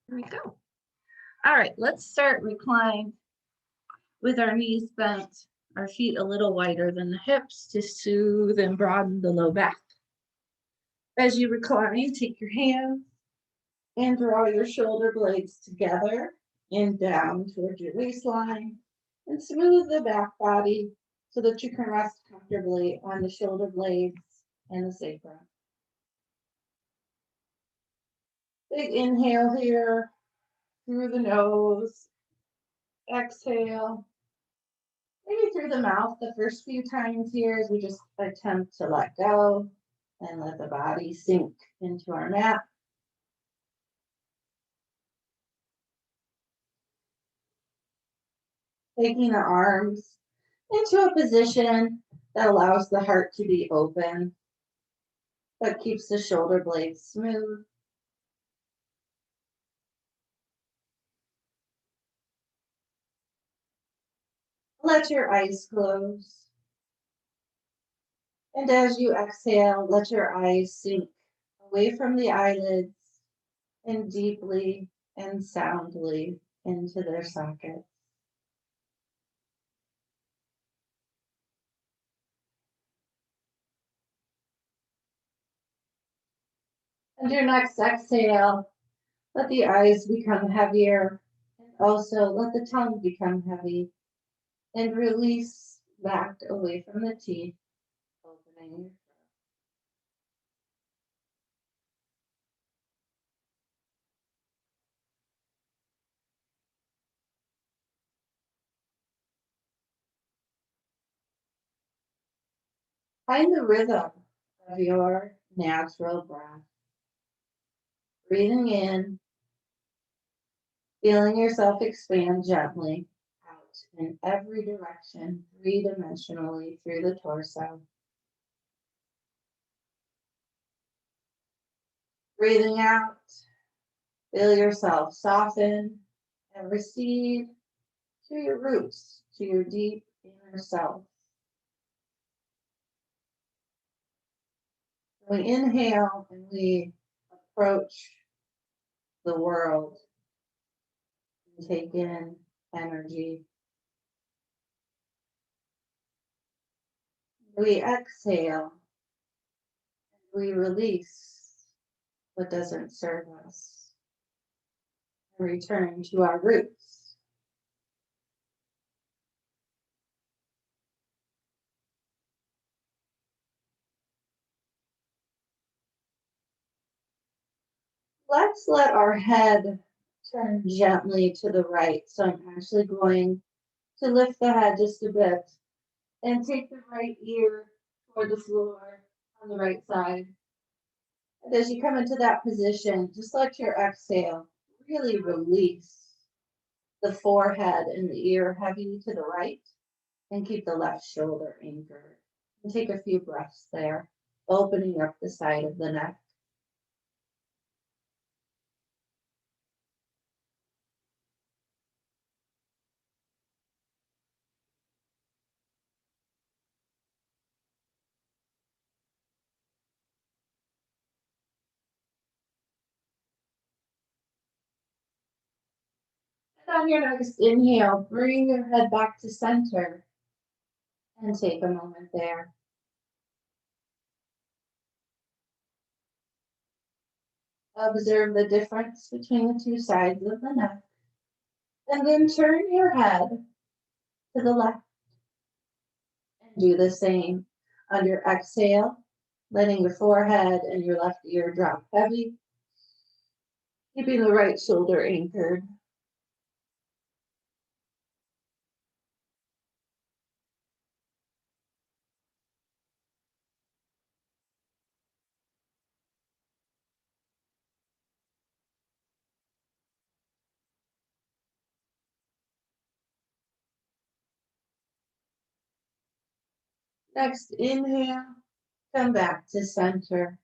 There we go. All right, let's start reclined with our knees bent, our feet a little wider than the hips to soothe and broaden the low back. As you recline, take your hands and draw your shoulder blades together and down towards your waistline and smooth the back body so that you can rest comfortably on the shoulder blades and the sacrum. Big inhale here through the nose. Exhale, maybe through the mouth the first few times here as we just attempt to let go and let the body sink into our mat. Taking the arms into a position that allows the heart to be open, but keeps the shoulder blades smooth. Let your eyes close. And as you exhale, let your eyes sink away from the eyelids and deeply and soundly into their sockets. And your next exhale, let the eyes become heavier. And also let the tongue become heavy. And release back away from the teeth, opening your throat. Find the rhythm of your natural breath. Breathing in, feeling yourself expand gently out in every direction, three-dimensionally through the torso. Breathing out, feel yourself soften and recede to your roots, to your deep inner self. We inhale and we approach the world and take in energy. We exhale and we release what doesn't serve us and return to our roots. Let's let our head turn gently to the right. So I'm actually going to lift the head just a bit and take the right ear toward the floor on the right side. And as you come into that position, just let your exhale really release the forehead and the ear heavy to the right and keep the left shoulder anchored. And take a few breaths there, opening up the side of the neck. And on your next inhale, bring your head back to center and take a moment there. Observe the difference between the two sides of the neck. And then turn your head to the left and do the same. On your exhale, letting your forehead and your left ear drop heavy, keeping the right shoulder anchored. Next inhale, come back to center.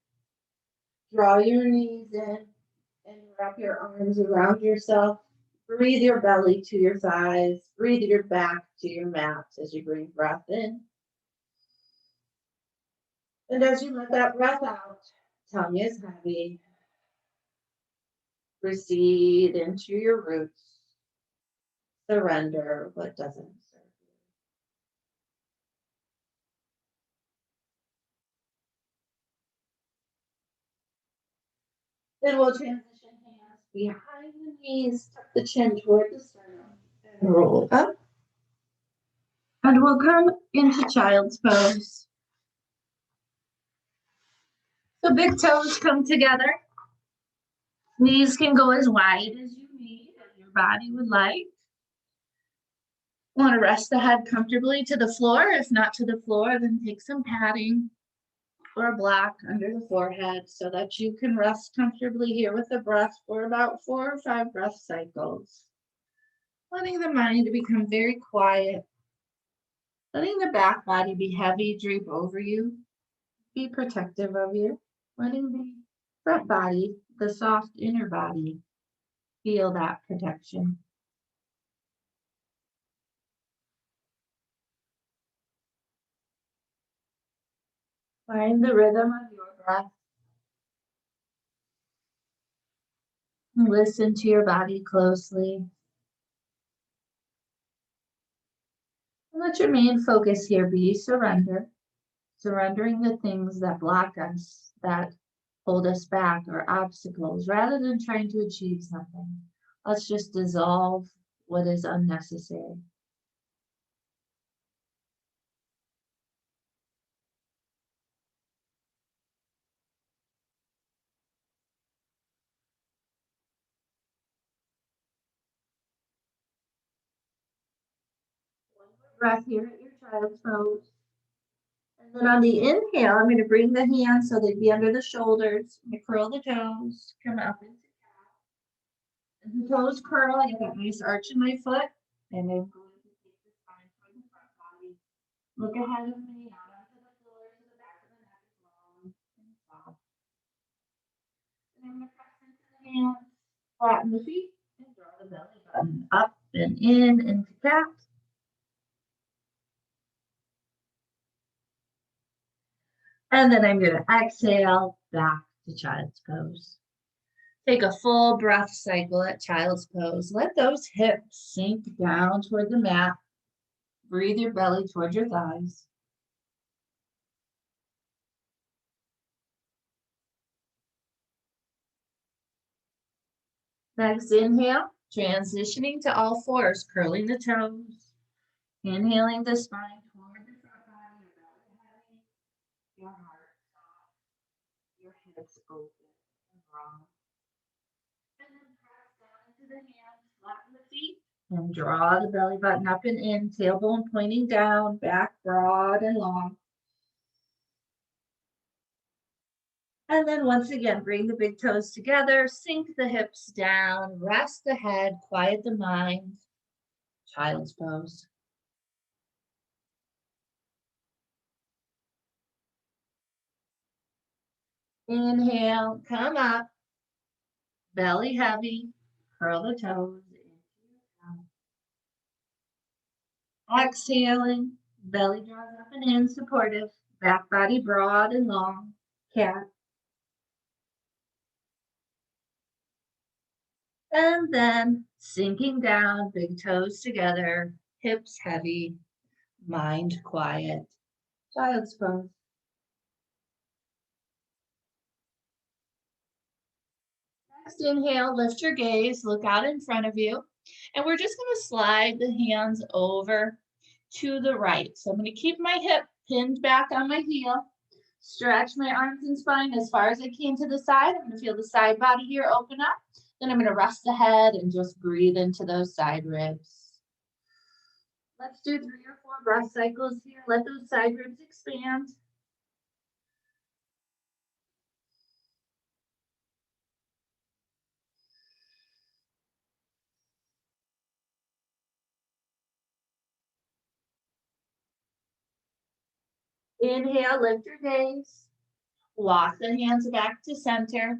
Draw your knees in and wrap your arms around yourself. Breathe your belly to your thighs. Breathe your back to your mat as you bring breath in. And as you let that breath out, tongue is heavy. Recede into your roots. Surrender what doesn't serve you. Then we'll transition hands behind the knees, tuck the chin toward the sternum, and roll up. And we'll come into child's pose. So big toes come together. Knees can go as wide as you need, as your body would like. Want to rest the head comfortably to the floor. If not to the floor, then take some padding or a block under the forehead so that you can rest comfortably here with the breath for about 4 or 5 breath cycles. Letting the mind become very quiet. Letting the back body be heavy, droop over you. Be protective of you. Letting the front body, the soft inner body, feel that protection. Find the rhythm of your breath. Listen to your body closely. And let your main focus here be surrender. Surrendering the things that block us, that hold us back, or obstacles, rather than trying to achieve something. Let's just dissolve what is unnecessary. One more breath here at your child's pose. And then on the inhale, I'm going to bring the hands so they'd be under the shoulders. I'm going to curl the toes, come up into cat. As the toes curl, I get that nice arch in my foot. And I'm going to take the spine toward the front body. Look ahead of me, out onto the floor, so the back of the neck is long and soft. And I'm going to press into the hands, flatten the feet, and draw the belly button up and in into cat. And then I'm going to exhale back to child's pose. Take a full breath cycle at child's pose. Let those hips sink down toward the mat. Breathe your belly toward your thighs. Next inhale, transitioning to all fours, curling the toes. Inhaling the spine toward the front body, your belly heavy, your heart soft, your hips open and raw. And then press down into the hands, flatten the feet, and draw the belly button up and in, tailbone pointing down, back broad and long. And then once again, bring the big toes together, sink the hips down, rest the head, quiet the mind. Child's pose. Inhale, come up, belly heavy, curl the toes. Exhaling, belly draws up and in, supportive, back body broad and long, cat. And then sinking down, big toes together, hips heavy, mind quiet, child's pose. Next inhale, lift your gaze, look out in front of you. And we're just going to slide the hands over to the right. So I'm going to keep my hip pinned back on my heel. Stretch my arms and spine as far as I can to the side. I'm going to feel the side body here open up. Then I'm going to rest the head and just breathe into those side ribs. Let's do 3 or 4 breath cycles here. Let those side ribs expand. Inhale, lift your gaze. Walk the hands back to center.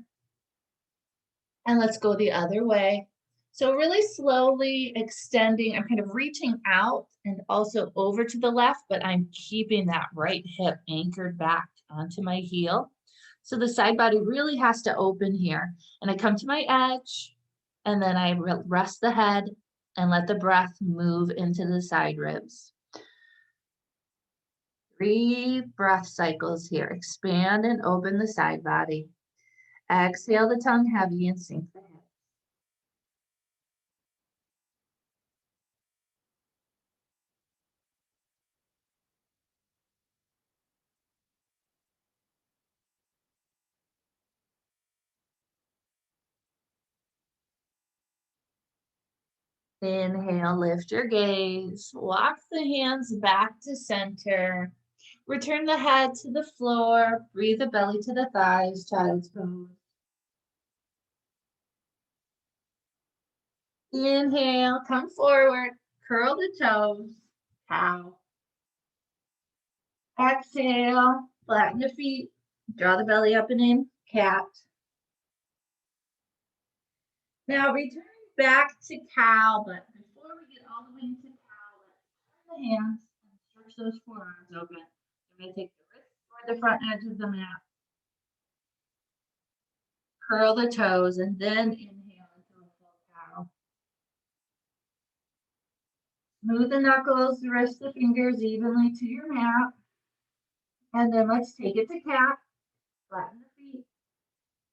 And let's go the other way. So really slowly extending, I'm kind of reaching out and also over to the left, but I'm keeping that right hip anchored back onto my heel. So the side body really has to open here. And I come to my edge, And then I rest the head and let the breath move into the side ribs. 3 breath cycles here. Expand and open the side body. Exhale the tongue heavy and sink the head. Inhale, lift your gaze. Walk the hands back to center. Return the head to the floor. Breathe the belly to the thighs, child's pose. Inhale, come forward. Curl the toes. Cow. Exhale, flatten the feet. Draw the belly up and in. Cat. Now return back to cow, but before we get all the way into cow, let's turn the hands and stretch those forearms open. You're going to take the wrist toward the front edge of the mat. Curl the toes and then inhale into a full cow. Smooth the knuckles, wrist the fingers evenly to your mat. And then let's take it to cat. Flatten the feet.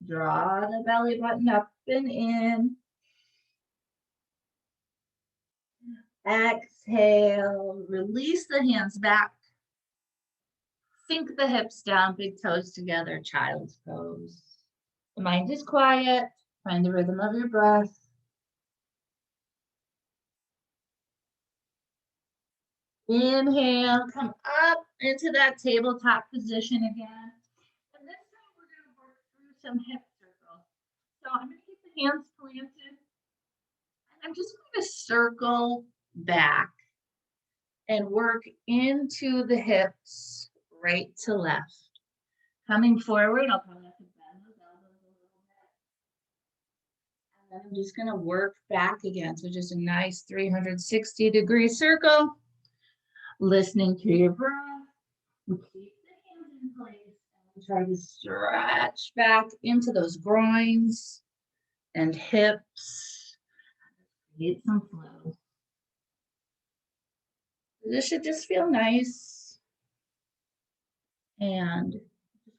Draw the belly button up and in. Exhale, release the hands back. Sink the hips down, big toes together, child's pose. The mind is quiet. Find the rhythm of your breath. Inhale, come up into that tabletop position again. And this time we're going to work through some hip circles. So I'm going to keep the hands planted. And I'm just going to circle back and work into the hips, right to left. Coming forward, I'll probably have to bend those elbows a little bit. And then I'm just going to work back again. So just a nice 360-degree circle. Listening to your breath. We keep the hands in place and we try to stretch back into those groins and hips. Create some flow. This should just feel nice. And just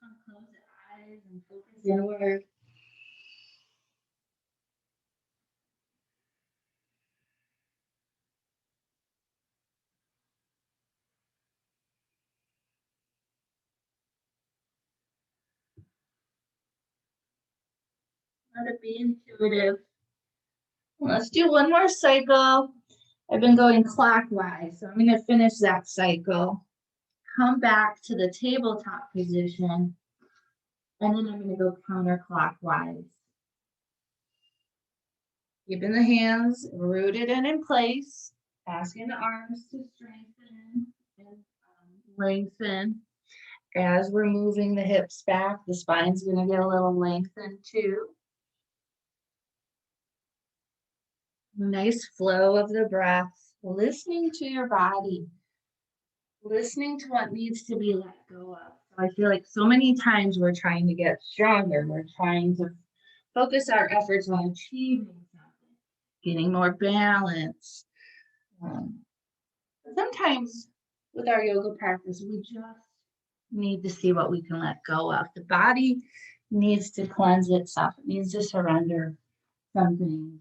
want to close the eyes and focus inward. Let it be intuitive. Let's do one more cycle. I've been going clockwise, so I'm going to finish that cycle. Come back to the tabletop position, and then I'm going to go counterclockwise. Keeping the hands rooted and in place, asking the arms to strengthen and lengthen. As we're moving the hips back, the spine's going to get a little lengthened too. Nice flow of the breath, listening to your body, listening to what needs to be let go of. So I feel like so many times we're trying to get stronger. We're trying to focus our efforts on achieving something, getting more balance. Sometimes with our yoga practice, we just need to see what we can let go of. The body needs to cleanse itself. It needs to surrender some things.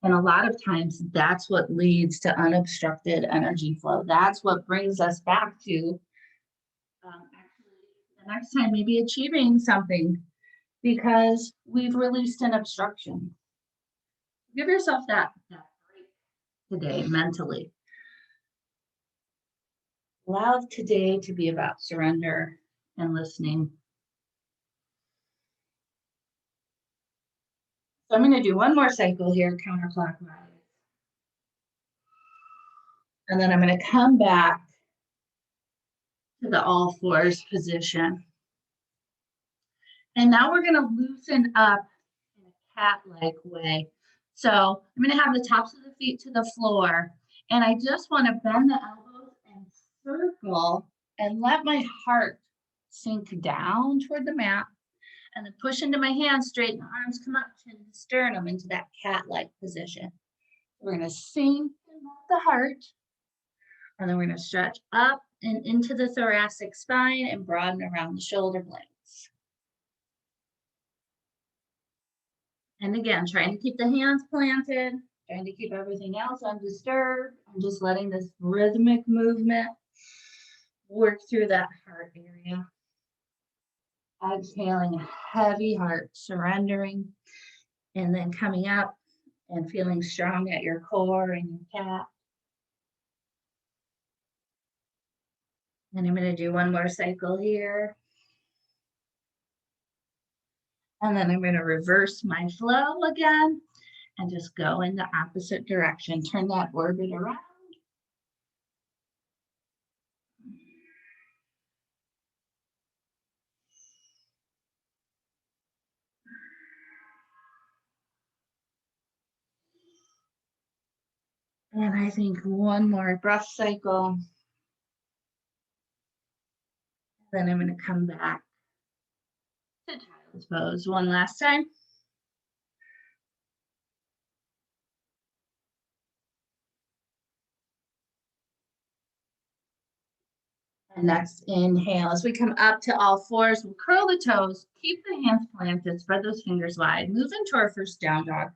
And a lot of times that's what leads to unobstructed energy flow. That's what brings us back to actually the next time maybe achieving something because we've released an obstruction. Give yourself that break today mentally. Allow today to be about surrender and listening. So I'm going to do one more cycle here, counterclockwise. And then I'm going to come back to the all fours position. And now we're going to loosen up in a cat-like way. So I'm going to have the tops of the feet to the floor. And I just want to bend the elbows and circle and let my heart sink down toward the mat. And then push into my hands, straighten the arms, come up, chin to sternum into that cat-like position. We're going to sink the heart. And then we're going to stretch up and into the thoracic spine and broaden around the shoulder blades. And again, trying to keep the hands planted, trying to keep everything else undisturbed, and just letting this rhythmic movement work through that heart area. Exhaling a heavy heart, surrendering, and then coming up and feeling strong at your core and your cat. And I'm going to do one more cycle here. And then I'm going to reverse my flow again and just go in the opposite direction. Turn that orbit around. And I think one more breath cycle. Then I'm going to come back to child's pose one last time. And next inhale, as we come up to all fours, we'll curl the toes, keep the hands planted, spread those fingers wide, move into our first down dog.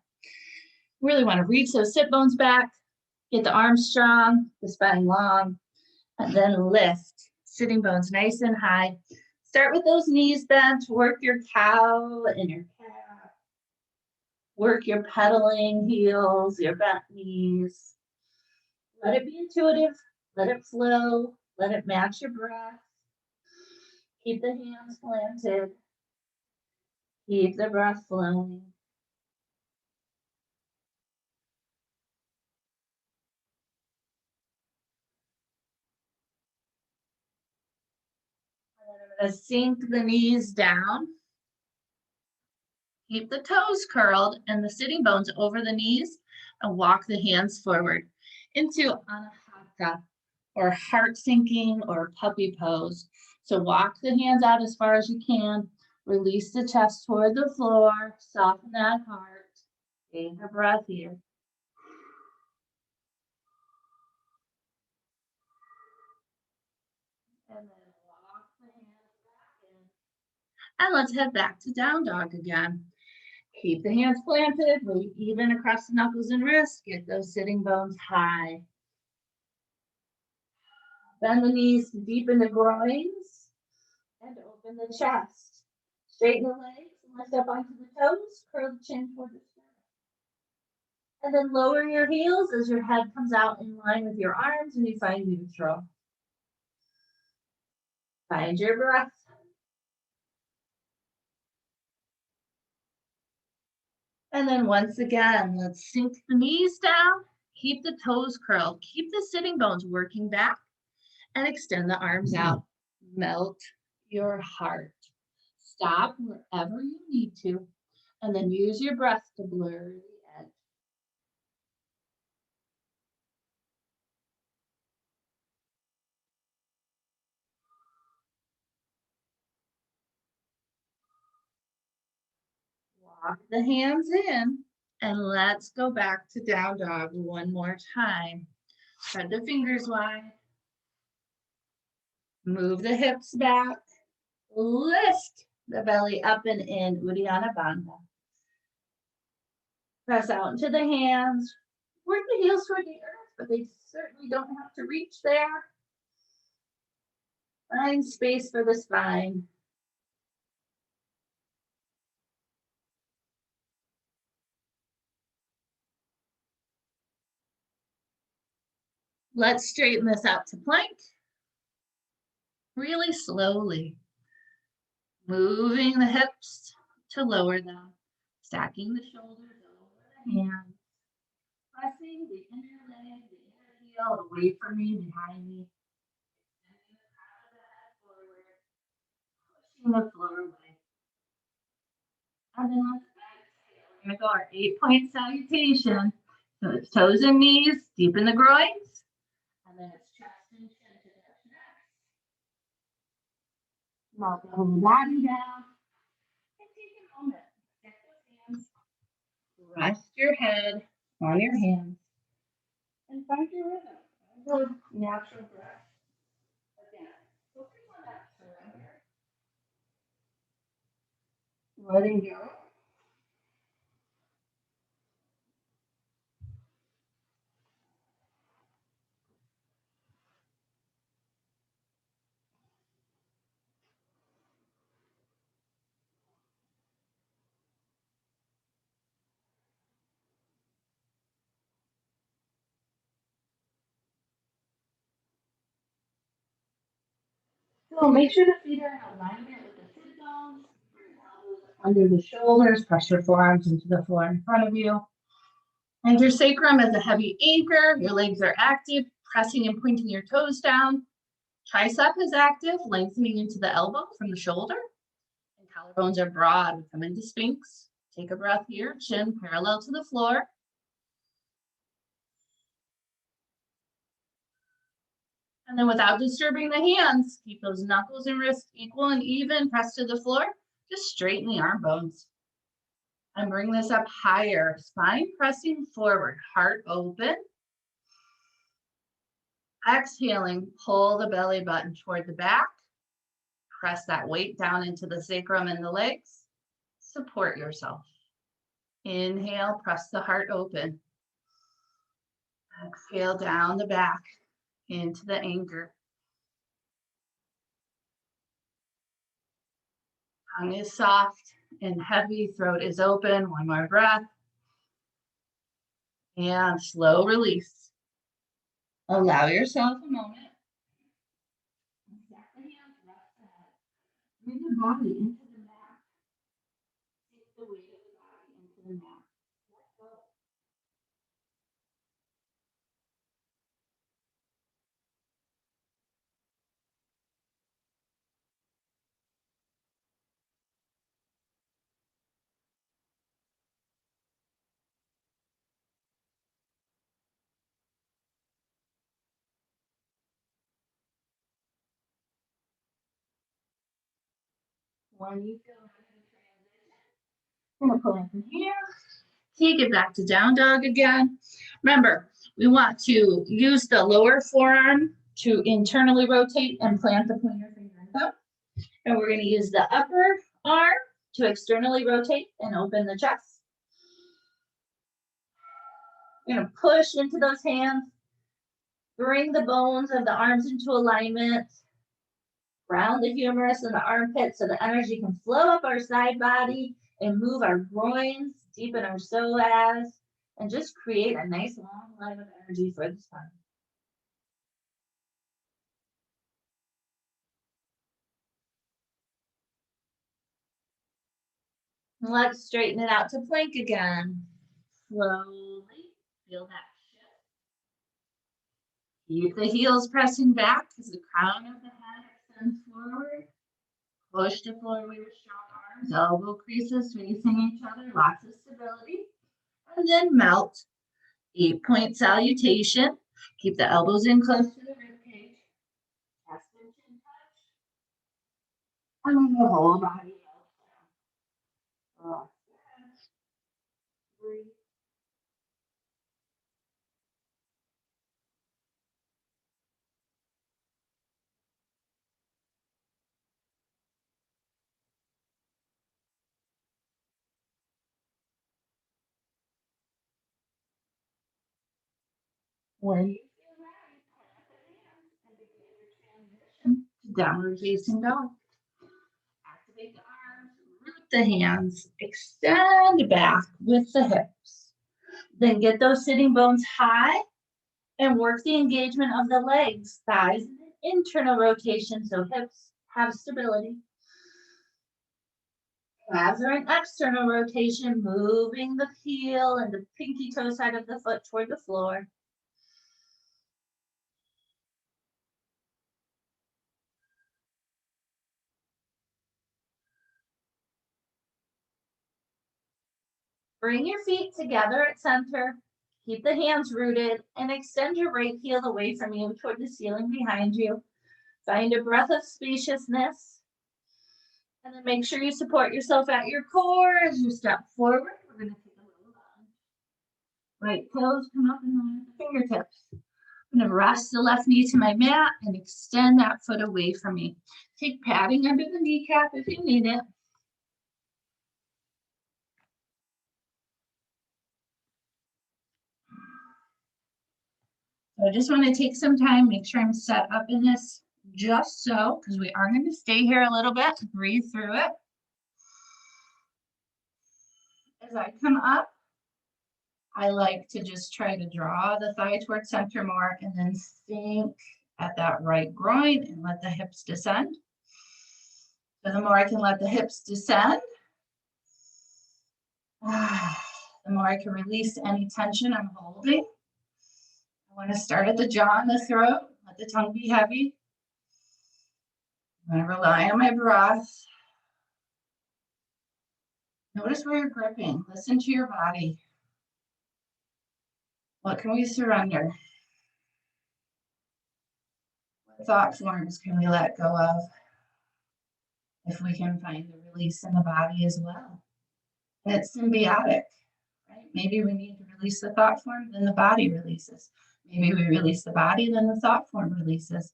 Really want to reach those sit bones back, get the arms strong, the spine long, and then lift, sitting bones nice and high. Start with those knees bent, work your cow and your cat. Work your pedaling heels, your bent knees. Let it be intuitive, let it flow, let it match your breath. Keep the hands planted. Keep the breath flowing. And then I'm going to sink the knees down. Keep the toes curled and the sitting bones over the knees and walk the hands forward into anahata or heart sinking or puppy pose. So walk the hands out as far as you can. Release the chest toward the floor. Soften that heart. Take a breath here. And then walk the hands back in. And let's head back to down dog again. Keep the hands planted, weight even across the knuckles and wrists. Get those sitting bones high. Bend the knees to deepen the groins and open the chest. Straighten the legs and lift up onto the toes. Curl the chin toward the sternum. And then lower your heels as your head comes out in line with your arms and you find neutral. Find your breath. And then once again, let's sink the knees down. Keep the toes curled. Keep the sitting bones working back. And extend the arms out. Melt your heart. Stop wherever you need to, and then use your breath to blur the edge. Walk the hands in, and let's go back to down dog one more time. Spread the fingers wide. Move the hips back. Lift the belly up and in, Uddiyana Bandha. Press out into the hands. Work the heels toward the earth, but they certainly don't have to reach there. Find space for the spine. Let's straighten this out to plank. Really slowly. Moving the hips to lower them. Stacking the shoulders over the hands. Pressing the inner leg, the inner heel away from me, behind me. Extending the crown of the head forward. Pushing the floor away. And then let's exhale. We're going to go our 8-point salutation. So it's toes and knees, deep in the groins. And then it's chest and chin to touch necks. Small the whole body down. Rest your head on your hands and find your rhythm. Find the natural breath. Again, focus on that surrender. Letting go. So make sure the feet are in alignment with the sit bones. Bring elbows under the shoulders. Press your forearms into the floor in front of you. And your sacrum is a heavy anchor. Your legs are active, pressing and pointing your toes down. Tricep is active, lengthening into the elbow from the shoulder. And collarbones are broad. We come into Sphinx. Take a breath here, chin parallel to the floor. And then without disturbing the hands, keep those knuckles and wrists equal and even, press to the floor. Just straighten the arm bones. And bring this up higher, spine pressing forward, heart open. Exhaling, pull the belly button toward the back. Press that weight down into the sacrum and the legs. Support yourself. Inhale, press the heart open. Exhale down the back into the anchor. Tongue is soft and heavy, throat is open. One more breath. And slow release. Allow yourself a moment. Stack the hands, rest the head. Bring the body into the mat. Take the weight of the body into the mat. Let go. When you feel ready to transition, we're going to pull in from here. Take it back to down dog again. Remember, we want to use the lower forearm to internally rotate and plant the pointer finger and thumb. And we're going to use the upper arm to externally rotate and open the chest. We're going to push into those hands. Bring the bones of the arms into alignment. Round the humerus and the armpit so the energy can flow up our side body and move our groins, deepen our psoas, and just create a nice long line of energy for the spine. Let's straighten it out to plank again. Slowly feel that shift. Keep the heels pressing back as the crown of the head extends forward. Push the floor with strong arms, elbow creases facing each other, lots of stability. And then melt. 8-point salutation. Keep the elbows in close to the ribcage. Chest and chin touch. And then the whole body melts down. Breathe. When you feel ready, plant the hands and begin your transition to downward facing dog. Activate the arms, root the hands, extend back with the hips. Then get those sitting bones high and work the engagement of the legs, thighs, and internal rotation so hips have stability. Calves are in external rotation, moving the heel and the pinky toe side of the foot toward the floor. Bring your feet together at center. Keep the hands rooted and extend your right heel away from you toward the ceiling behind you. Find a breath of spaciousness. And then make sure you support yourself at your core as you step forward. We're going to take a little lunge. Right toes come up in line with the fingertips. I'm going to rest the left knee to my mat and extend that foot away from me. Take padding under the kneecap if you need it. So I just want to take some time, make sure I'm set up in this just so, because we are going to stay here a little bit, breathe through it. As I come up, I like to just try to draw the thigh towards center more and then sink at that right groin and let the hips descend. So the more I can let the hips descend, the more I can release any tension I'm holding. I want to start at the jaw and the throat, let the tongue be heavy. I'm going to rely on my breath. Notice where you're gripping. Listen to your body. What can we surrender? What thought forms can we let go of? If we can find the release in the body as well. And it's symbiotic, right? Maybe we need to release the thought form, then the body releases. Maybe we release the body, then the thought form releases.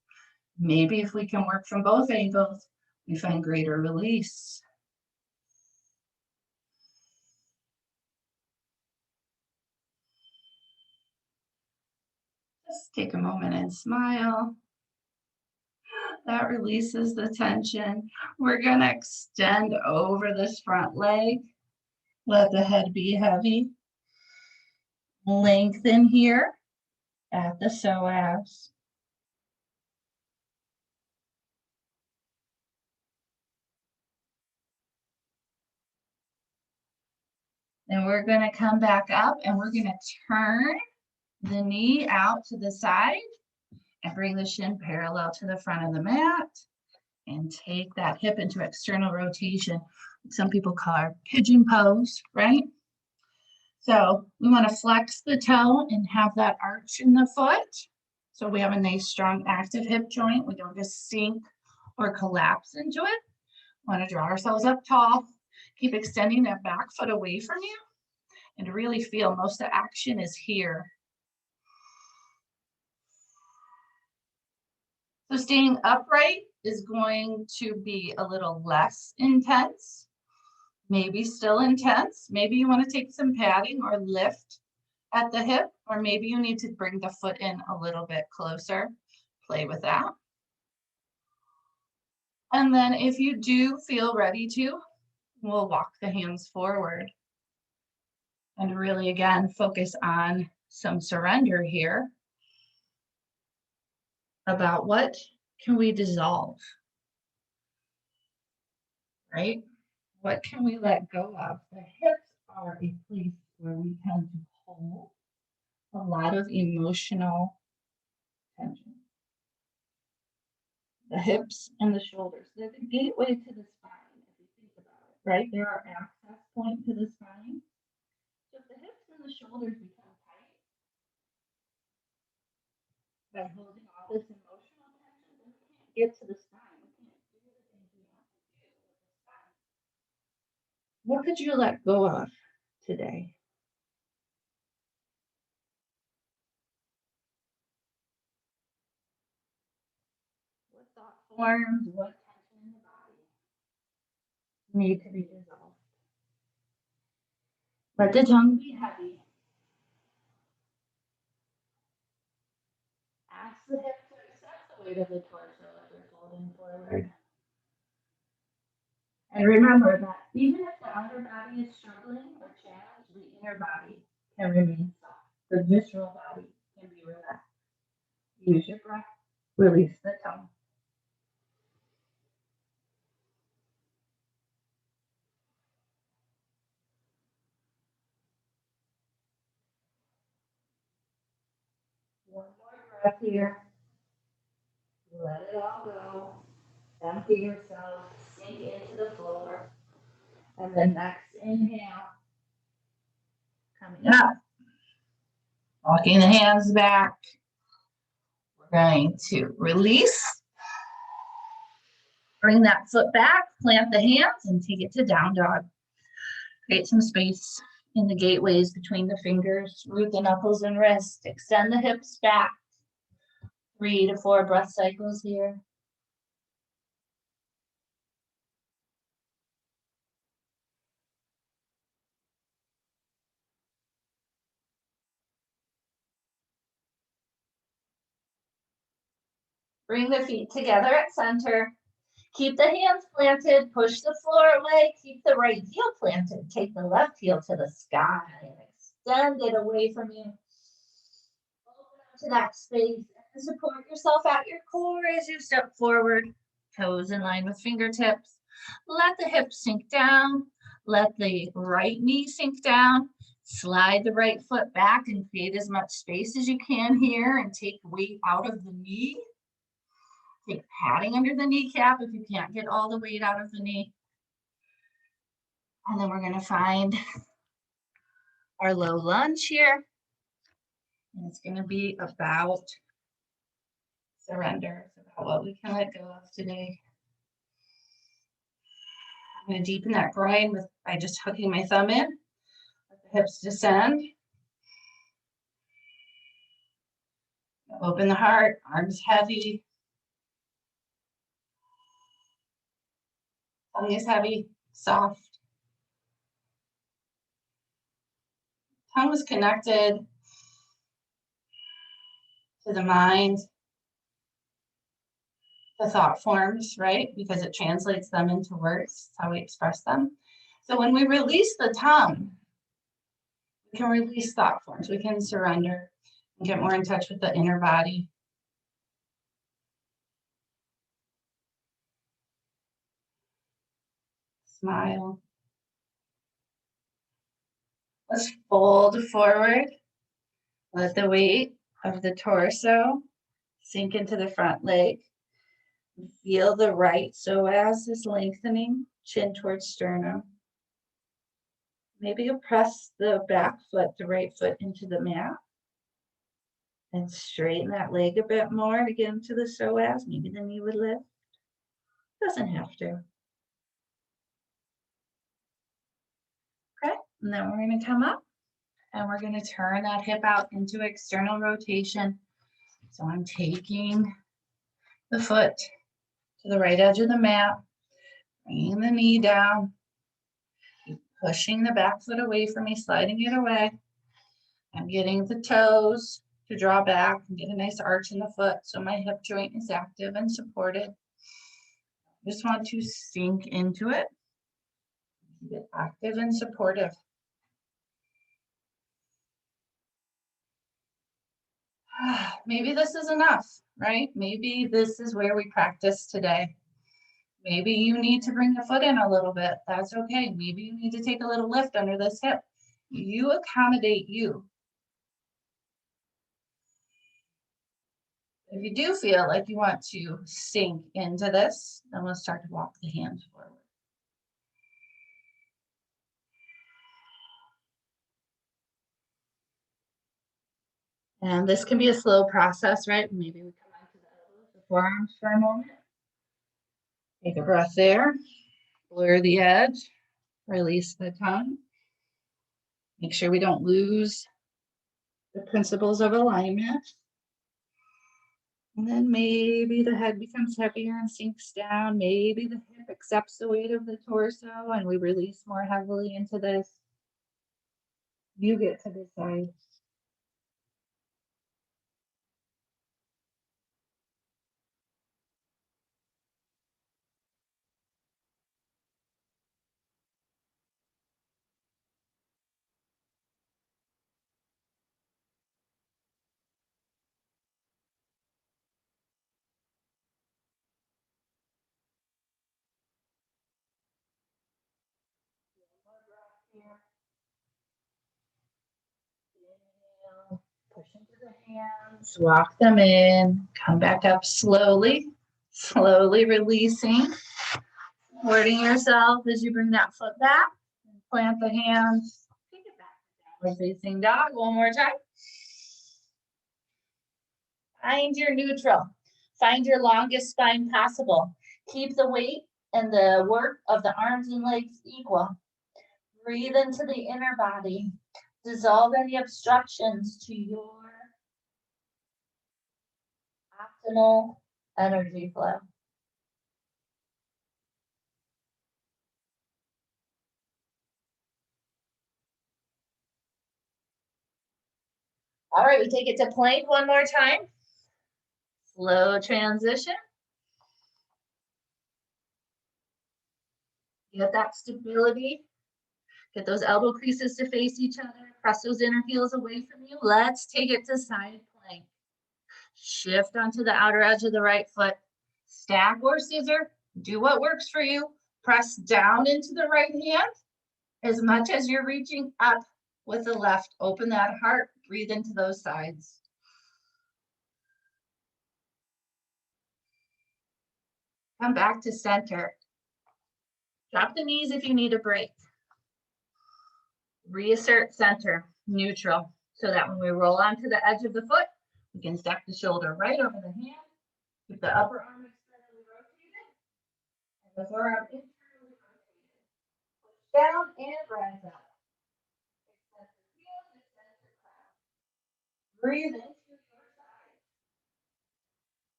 Maybe if we can work from both angles, we find greater release. Just take a moment and smile. That releases the tension. We're going to extend over this front leg. Let the head be heavy. Lengthen here at the psoas. Then we're going to come back up and we're going to turn the knee out to the side and bring the shin parallel to the front of the mat and take that hip into external rotation. Some people call it pigeon pose, right? So we want to flex the toe and have that arch in the foot. So we have a nice, strong, active hip joint. We don't just sink or collapse into it. We want to draw ourselves up tall. Keep extending that back foot away from you. And to really feel most of the action is here. So staying upright is going to be a little less intense, maybe still intense. Maybe you want to take some padding or lift at the hip, or maybe you need to bring the foot in a little bit closer. Play with that. And then if you do feel ready to, we'll walk the hands forward. And really, again, focus on some surrender here about what can we dissolve, right? What can we let go of? The hips are a place where we tend to hold a lot of emotional tension. The hips and the shoulders, they're the gateway to the spine, if you think about it, right? They're our access point to the spine. So if the hips and the shoulders become tight by holding all this emotional tension, then we can't get to the spine. We can't do the things we want to do with the spine. What could you let go of today? What thought forms, what tension in the body need to be dissolved? Let the tongue be heavy. Ask the hip to accept the weight of the torso as you're folding forward. And remember that even if the outer body is struggling or challenged, the inner body can remain soft. The visceral body can be relaxed. Use your breath. Release the tongue. One more breath here. Let it all go. Empty yourself. Sink into the floor. And the next inhale. Coming up. Walking the hands back. We're going to release. Bring that foot back, plant the hands, and take it to down dog. Create some space in the gateways between the fingers, root the knuckles and wrist, extend the hips back. 3 to 4 breath cycles here. Bring the feet together at center. Keep the hands planted, push the floor away, keep the right heel planted. Take the left heel to the sky and extend it away from you. Open up to that space and support yourself at your core as you step forward. Toes in line with fingertips. Let the hips sink down. Let the right knee sink down. Slide the right foot back and create as much space as you can here and take weight out of the knee. Take padding under the kneecap if you can't get all the weight out of the knee. And then we're going to find our low lunge here. And it's going to be about surrender. It's about what we can let go of today. I'm going to deepen that groin by just hooking my thumb in. Let the hips descend. Open the heart, arms heavy. Tongue is heavy, soft. Tongue is connected to the mind, the thought forms, right? Because it translates them into words. That's how we express them. So when we release the tongue, we can release thought forms. We can surrender and get more in touch with the inner body. Smile. Let's fold forward. Let the weight of the torso sink into the front leg. Feel the right psoas is lengthening, chin towards sternum. Maybe you'll press the back foot, the right foot into the mat. And straighten that leg a bit more to get into the psoas. Maybe the knee would lift. Doesn't have to. Okay, and then we're going to come up and we're going to turn that hip out into external rotation. So I'm taking the foot to the right edge of the mat, bringing the knee down, pushing the back foot away from me, sliding it away. I'm getting the toes to draw back and get a nice arch in the foot so my hip joint is active and supported. Just want to sink into it, keep it active and supportive. Maybe this is enough, right? Maybe this is where we practice today. Maybe you need to bring the foot in a little bit. That's okay. Maybe you need to take a little lift under this hip. You accommodate you. If you do feel like you want to sink into this, then we'll start to walk the hands forward. And this can be a slow process, right? Maybe we come onto the elbows, the forearms for a moment. Take a breath there. Blur the edge. Release the tongue. Make sure we don't lose the principles of alignment. And then maybe the head becomes heavier and sinks down. Maybe the hip accepts the weight of the torso and we release more heavily into this. You get to decide. Push into the hands, walk them in, come back up slowly, slowly releasing, supporting yourself as you bring that foot back, and plant the hands, take it back, downward facing dog, one more time. Find your neutral, find your longest spine possible. Keep the weight and the work of the arms and legs equal. Breathe into the inner body. Dissolve any obstructions to your optimal energy flow. All right, we take it to plank one more time. Slow transition. Get that stability. Get those elbow creases to face each other. Press those inner heels away from you. Let's take it to side plank. Shift onto the outer edge of the right foot. Stack or scissor. Do what works for you. Press down into the right hand as much as you're reaching up with the left. Open that heart. Breathe into those sides. Come back to center. Drop the knees if you need a break. Reassert center, neutral, so that when we roll onto the edge of the foot, we can stack the shoulder right over the hand. Keep the upper arm externally rotated and the forearm internally rotated. Push down and rise up. Extend the heels, extend the crown. Breathe into your side.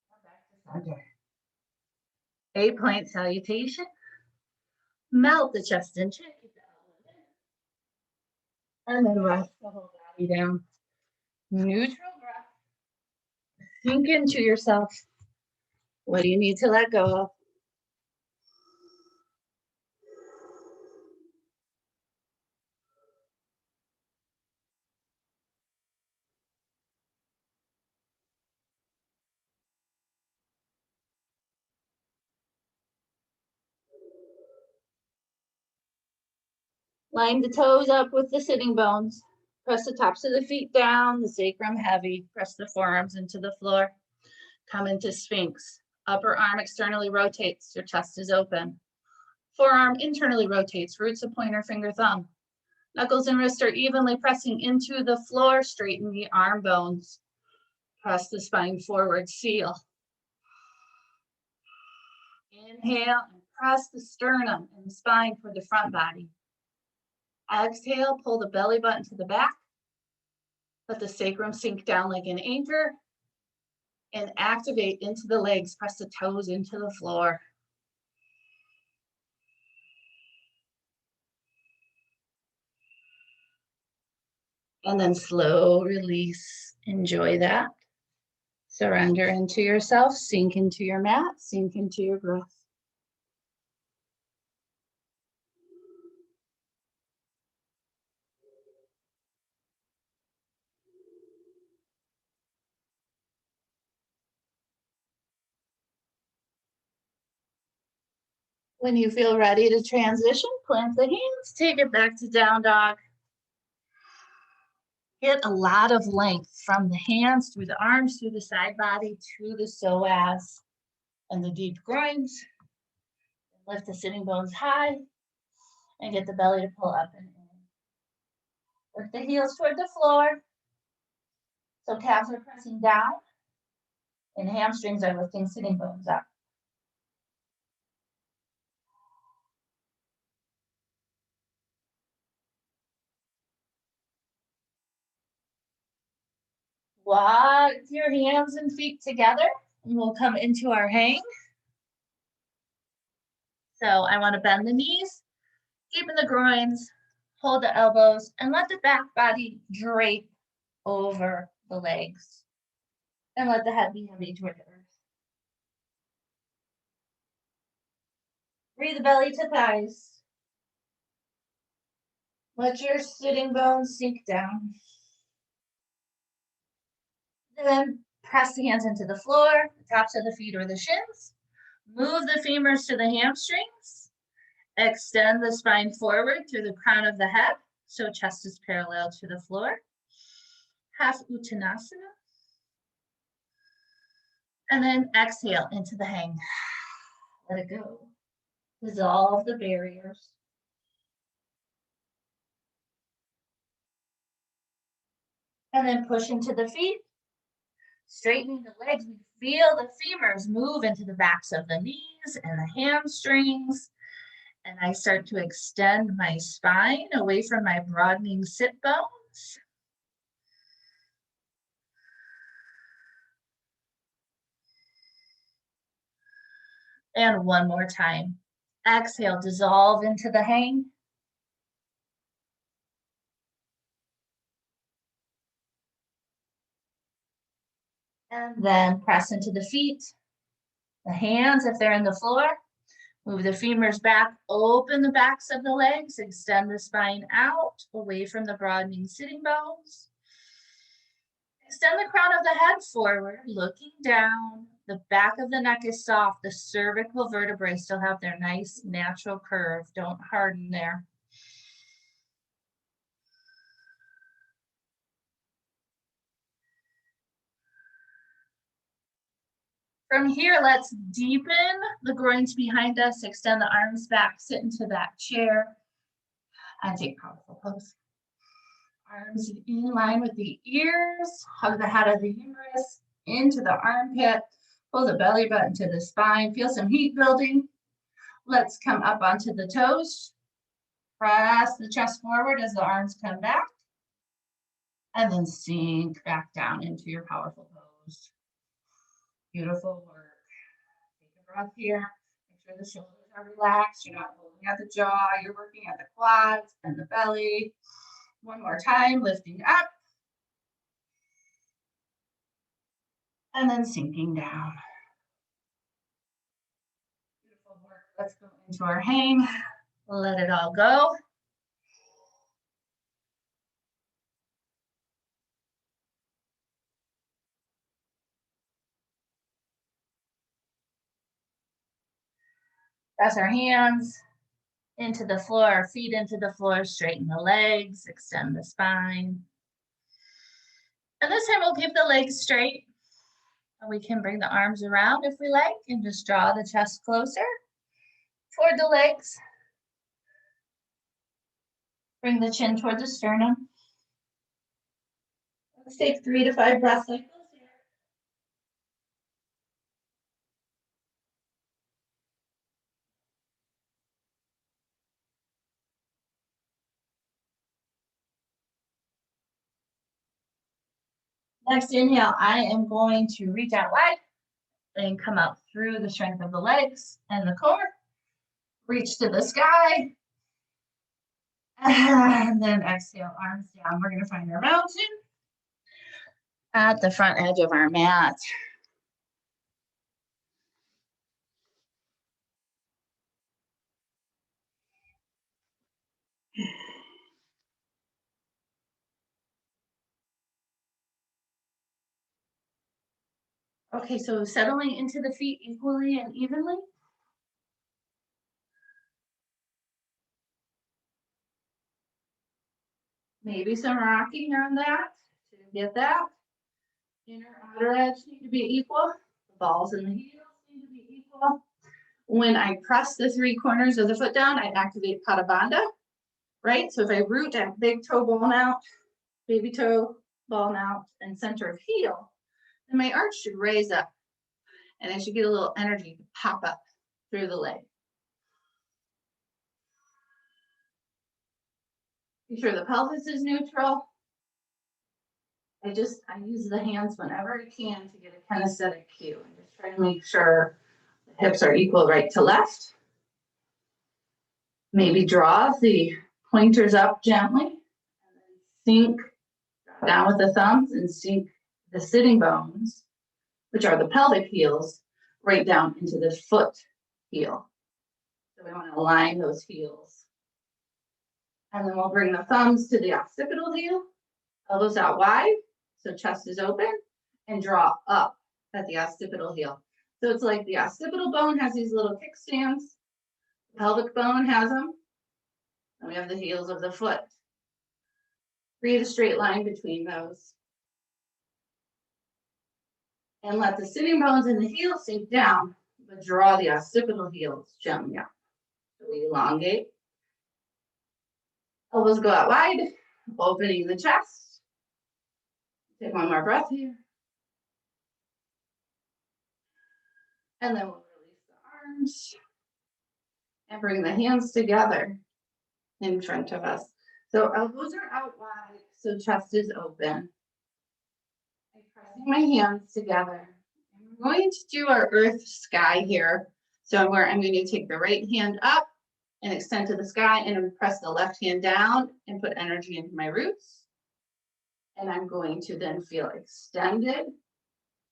Come back to center. A point salutation. Melt the chest and chin. Keep the elbows in. And then rest the whole body down. Neutral breath. Sink into yourself. What do you need to let go of? Line the toes up with the sitting bones. Press the tops of the feet down, the sacrum heavy. Press the forearms into the floor. Come into Sphinx. Upper arm externally rotates, your chest is open. Forearm internally rotates, roots of pointer finger thumb. Knuckles and wrists are evenly pressing into the floor, straighten the arm bones. Press the spine forward, seal. Inhale and press the sternum and the spine toward the front body. Exhale, pull the belly button to the back. Let the sacrum sink down like an anchor. And activate into the legs. Press the toes into the floor. And then slow release. Enjoy that. Surrender into yourself. Sink into your mat. Sink into your breath. When you feel ready to transition, plant the hands, take it back to down dog. Get a lot of length from the hands through the arms, through the side body, to the psoas and the deep groins. Lift the sitting bones high and get the belly to pull up and in. Work the heels toward the floor. So calves are pressing down and hamstrings are lifting sitting bones up. Walk your hands and feet together and we'll come into our hang. So I want to bend the knees, deepen the groins, hold the elbows, and let the back body drape over the legs. And let the head be heavy toward the earth. Breathe the belly to thighs. Let your sitting bones sink down. Then press the hands into the floor, the tops of the feet or the shins. Move the femurs to the hamstrings. Extend the spine forward through the crown of the head, so chest is parallel to the floor. Half Uttanasana. And then exhale into the hang. Let it go. Dissolve the barriers. And then push into the feet. Straightening the legs, we feel the femurs move into the backs of the knees and the hamstrings. And I start to extend my spine away from my broadening sit bones. And one more time. Exhale, dissolve into the hang. And then press into the feet. The hands, if they're in the floor, move the femurs back, open the backs of the legs, extend the spine out, away from the broadening sitting bones. Extend the crown of the head forward, looking down. The back of the neck is soft. The cervical vertebrae still have their nice natural curve. Don't harden there. From here, let's deepen the groins behind us, extend the arms back, sit into that chair, and take powerful pose. Arms in line with the ears, hug the head of the humerus into the armpit, pull the belly button to the spine, feel some heat building. Let's come up onto the toes, press the chest forward as the arms come back, and then sink back down into your powerful pose. Beautiful work. Take a breath here. Make sure the shoulders are relaxed. You're not holding at the jaw. You're working at the quads and the belly. One more time, lifting up. And then sinking down. Beautiful work. Let's go into our hang. Let it all go. Press our hands into the floor, feet into the floor, straighten the legs, extend the spine. And this time we'll keep the legs straight. And we can bring the arms around if we like and just draw the chest closer toward the legs. Bring the chin toward the sternum. Let's take 3 to 5 breath cycles here. Next inhale, I am going to reach out wide and come out through the strength of the legs and the core. Reach to the sky. And then exhale, arms down. We're going to find our mountain at the front edge of our mat. Okay, so settling into the feet equally and evenly. Maybe some rocking on that to get that. Inner outer edge need to be equal. The balls and the heels need to be equal. When I press the 3 corners of the foot down, I activate Pada Bandha, right? So if I root at big toe ball out, baby toe ball out, and center of heel, then my arch should raise up and I should get a little energy to pop up through the leg. Be sure the pelvis is neutral. I use the hands whenever I can to get a kinesthetic cue. I'm just trying to make sure the hips are equal right to left. Maybe draw the pointers up gently and then sink down with the thumbs and sink the sitting bones, which are the pelvic heels, right down into the foot heel. So we want to align those heels. And then we'll bring the thumbs to the occipital heel, elbows out wide, so chest is open, and draw up at the occipital heel. So it's like the occipital bone has these little kickstands, the pelvic bone has them, and we have the heels of the foot. Create a straight line between those. And let the sitting bones and the heels sink down, but draw the occipital heels gently up. So we elongate. Elbows go out wide, opening the chest. Take one more breath here. And then we'll release the arms And bring the hands together in front of us. So elbows are out wide, so chest is open. I'm pressing my hands together. I'm going to do our earth sky here. So where I'm going to take the right hand up and extend to the sky, and I'm press the left hand down and put energy into my roots. And I'm going to then feel extended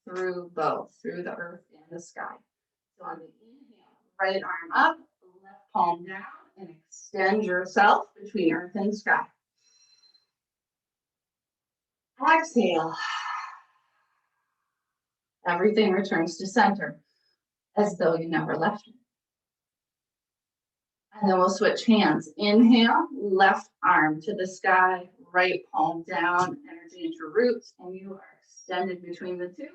through both, through the earth and the sky. So on the inhale, right arm up, left palm down, and extend yourself between earth and sky. Exhale. Everything returns to center, as though you never left it. And then we'll switch hands. Inhale, left arm to the sky, right palm down, energy into roots, and you are extended between the two.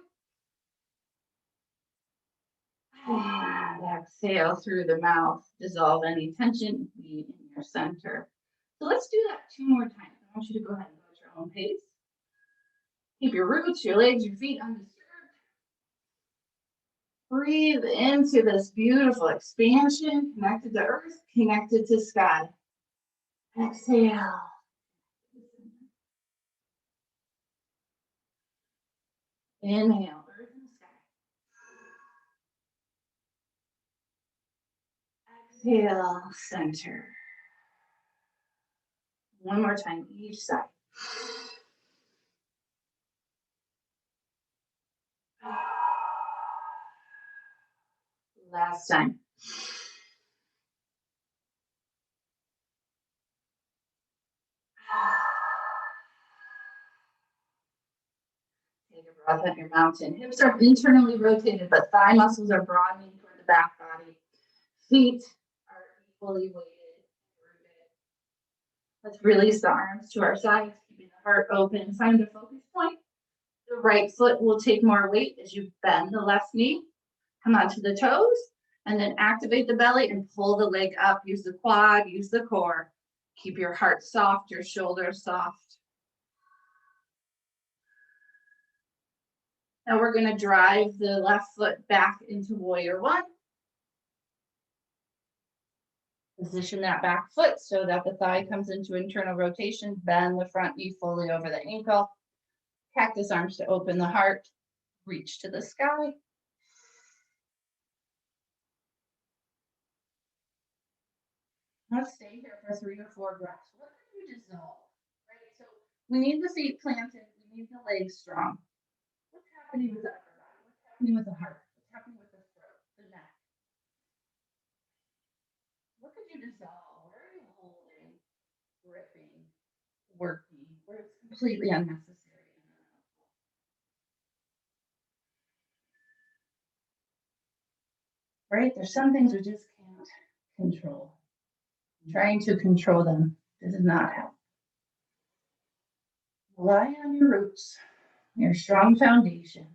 And exhale through the mouth, dissolve any tension in your center. So let's do that 2 more times. I want you to go ahead and go at your own pace. Keep your roots, your legs, your feet undisturbed. Breathe into this beautiful expansion, connected to earth, connected to sky. Exhale. Inhale, earth and sky. Exhale, center. One more time, each side. Last time. Take a breath at your mountain. Hips are internally rotated, but thigh muscles are broadening toward the back body. Feet are equally weighted. Let's release the arms to our sides, keeping the heart open. Find a focus point. The right foot will take more weight as you bend the left knee. Come onto the toes, and then activate the belly and pull the leg up. Use the quad, use the core. Keep your heart soft, your shoulders soft. Now we're going to drive the left foot back into warrior one. Position that back foot so that the thigh comes into internal rotation. Bend the front knee fully over the ankle. Cactus arms to open the heart. Reach to the sky. Let's stay here for 3 or 4 breaths. What can you dissolve? Right? So we need the feet planted. We need the legs strong. What's happening with the upper body? What's happening with the heart? What's happening with the throat, the neck? What could you dissolve? Where are you holding, gripping, working, where it's completely unnecessary? Right? There's some things we just can't control. Trying to control them does not help. Rely on your roots, your strong foundation,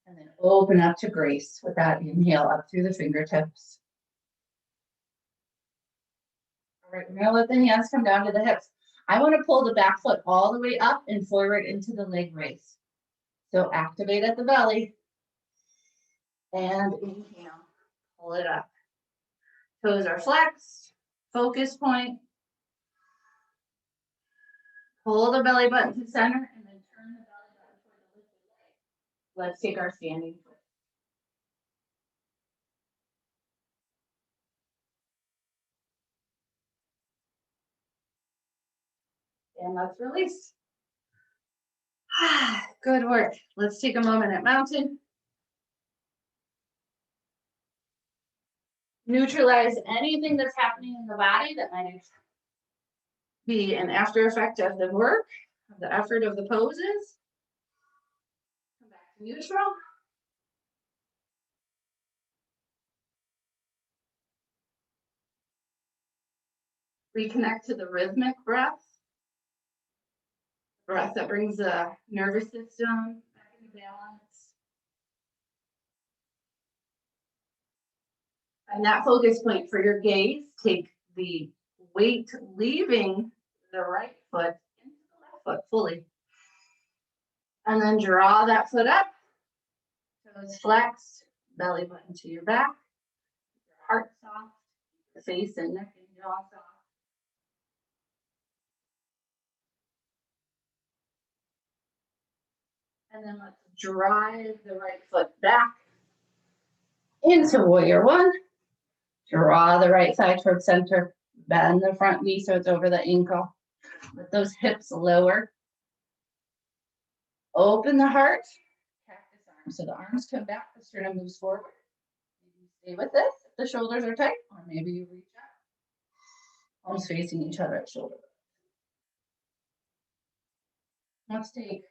and then open up to grace with that inhale up through the fingertips. All right, we're going to let the hands come down to the hips. I want to pull the back foot all the way up and forward into the leg raise. So activate at the belly and inhale, pull it up. Toes are flexed, focus point. Pull the belly button to center and then turn the belly button toward the lifted leg. Let's take our standing twist. And let's release. Good work. Let's take a moment at mountain. Neutralize anything that's happening in the body that might be an after effect of the work, of the effort of the poses. Come back to neutral. Reconnect to the rhythmic breath. Breath that brings the nervous system back into balance. And that focus point for your gaze, take the weight leaving the right foot into the left foot fully. And then draw that foot up. Toes flexed, belly button to your back. Your heart soft, the face and neck and jaw soft. And then let's drive the right foot back into warrior one. Draw the right side towards center. Bend the front knee so it's over the ankle. Let those hips lower. Open the heart. Cactus arm. So the arms come back, the sternum moves forward. Maybe stay with this if the shoulders are tight, or maybe you reach out. Palms facing each other at shoulder. Let's take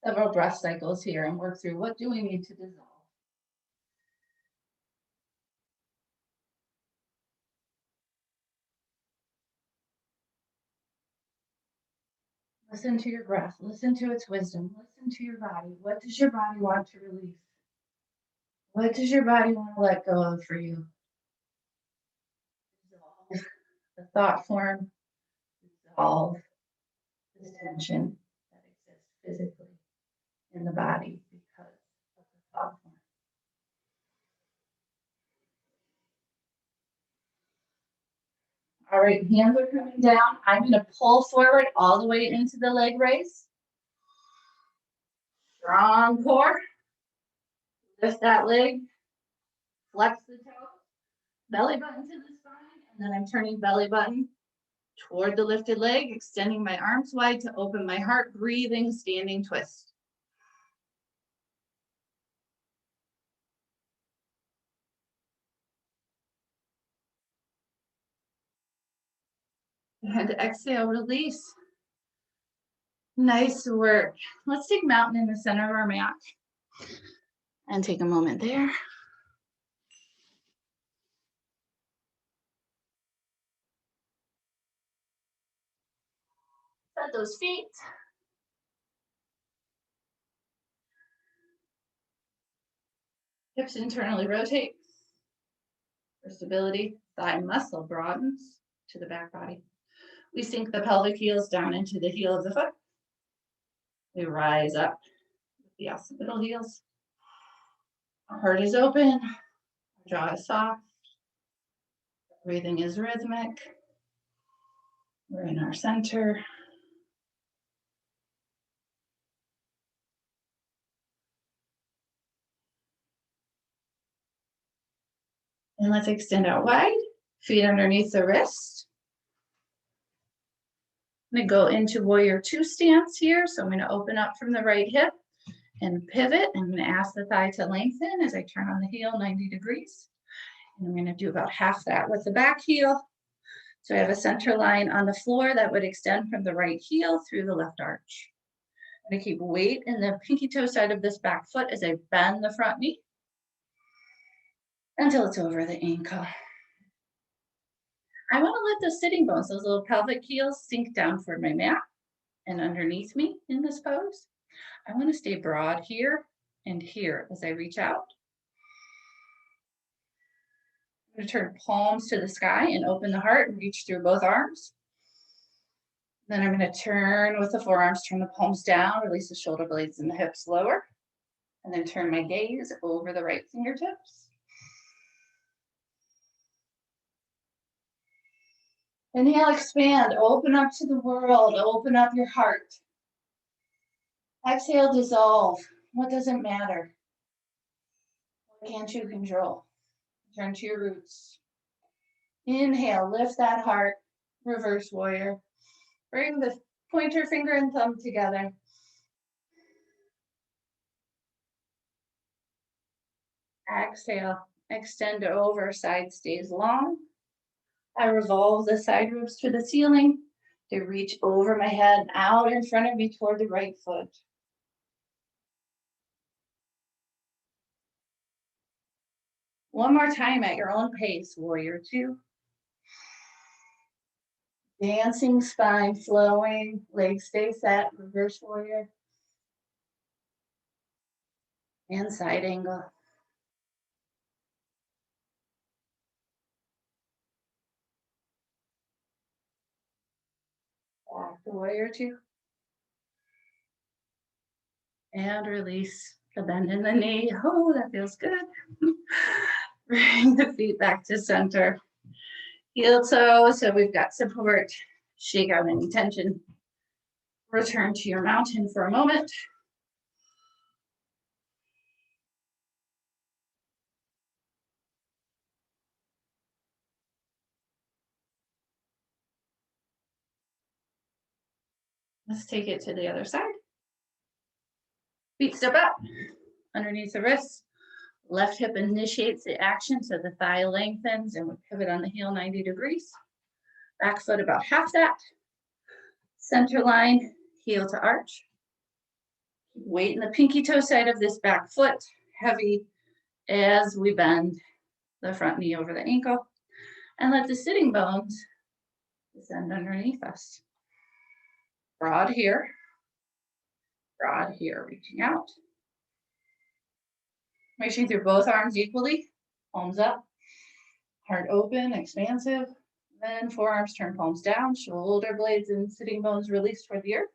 several breath cycles here and work through what do we need to dissolve. Listen to your breath. Listen to its wisdom. Listen to your body. What does your body want to release? What does your body want to let go of for you? Dissolve the thought form. Dissolve this tension that exists physically in the body because of the thought form. All right, hands are coming down. I'm going to pull forward all the way into the leg raise. Strong core. Lift that leg. Flex the toes. Belly button to the spine. And then I'm turning belly button toward the lifted leg, extending my arms wide to open my heart, breathing, standing twist. And exhale, release. Nice work. Let's take mountain in the center of our mat and take a moment there. Set those feet. Hips internally rotate. For stability, thigh muscle broadens to the back body. We sink the pelvic heels down into the heel of the foot. We rise up with the occipital heels. Our heart is open. Our jaw is soft. Breathing is rhythmic. We're in our center. And let's extend out wide. Feet underneath the wrist. I'm going to go into warrior two stance here. So I'm going to open up from the right hip and pivot. I'm going to ask the thigh to lengthen as I turn on the heel 90 degrees. And I'm going to do about half that with the back heel. So I have a center line on the floor that would extend from the right heel through the left arch. I'm going to keep weight in the pinky toe side of this back foot as I bend the front knee until it's over the ankle. I want to let those sitting bones, those little pelvic heels, sink down toward my mat and underneath me in this pose. I want to stay broad here and here as I reach out. I'm going to turn palms to the sky and open the heart and reach through both arms. Then I'm going to turn with the forearms, turn the palms down, release the shoulder blades and the hips lower, and then turn my gaze over the right fingertips. Inhale, expand, open up to the world, open up your heart. Exhale, dissolve. What doesn't matter? What can't you control? Turn to your roots. Inhale, lift that heart, reverse warrior. Bring the pointer finger and thumb together. Exhale, extend over, side stays long. I revolve the side ribs to the ceiling. They reach over my head, out in front of me toward the right foot. One more time at your own pace, warrior two. Dancing spine flowing, legs stay set, reverse warrior. And side angle. Back to warrior two. And release the bend in the knee. Oh, that feels good. Bring the feet back to center. Heel toe, so we've got support. Shake out any tension. Return to your mountain for a moment. Let's take it to the other side. Feet step up underneath the wrists. Left hip initiates the action, so the thigh lengthens and we pivot on the heel 90 degrees. Back foot about half that. Center line, heel to arch. Weight in the pinky toe side of this back foot, heavy as we bend the front knee over the ankle. And let the sitting bones descend underneath us. Broad here, reaching out. Reaching through both arms equally, palms up, heart open, expansive. Then forearms turn palms down, shoulder blades and sitting bones release toward the earth.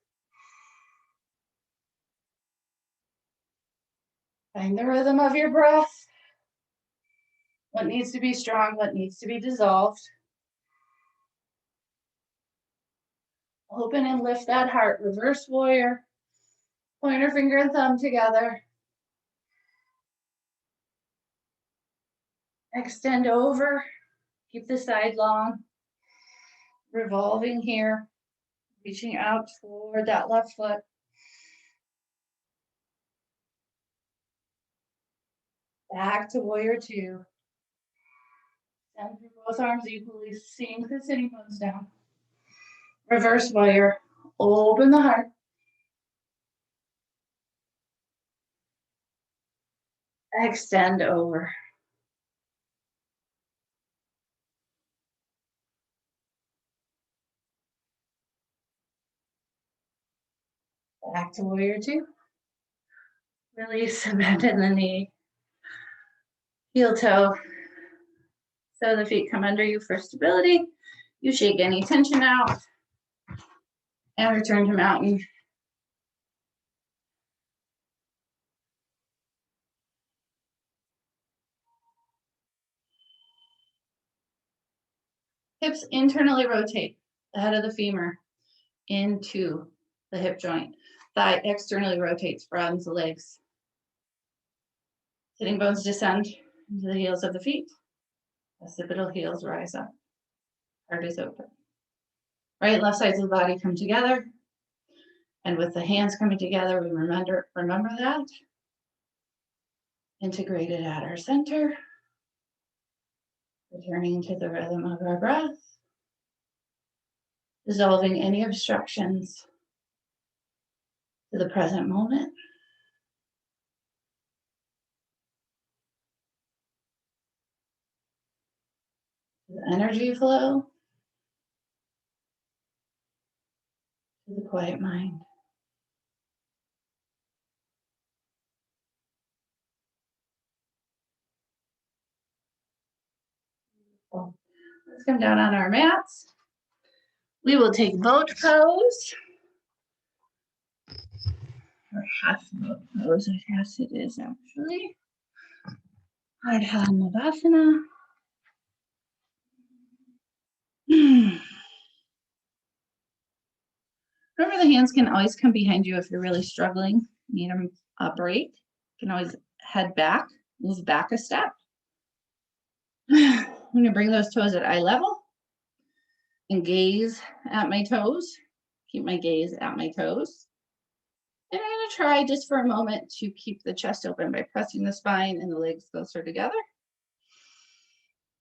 Find the rhythm of your breath. What needs to be strong, what needs to be dissolved. Open and lift that heart, reverse warrior. Pointer finger and thumb together. Extend over, keep the side long. Revolving here, reaching out toward that left foot. Back to warrior two. Stand through both arms equally, sink the sitting bones down. Reverse warrior, open the heart. Extend over. Back to warrior two. Release, abandon the knee. Heel toe. So the feet come under you for stability. You shake any tension out. And return to mountain. Hips internally rotate the head of the femur into the hip joint. Thigh externally rotates, broadens the legs. Sitting bones descend into the heels of the feet. Occipital heels rise up. Heart is open. Right and left sides of the body come together. And with the hands coming together, we remember that. Integrated at our center. Returning to the rhythm of our breath. Dissolving any obstructions to the present moment. The energy flow to the quiet mind. Let's come down on our mats. We will take boat pose. Or half boat pose, I guess it is actually. Ardha Navasana. Remember, the hands can always come behind you if you're really struggling, need a break. You can always head back, move back a step. I'm going to bring those toes at eye level and gaze at my toes. Keep my gaze at my toes. And I'm going to try just for a moment to keep the chest open by pressing the spine and the legs closer together.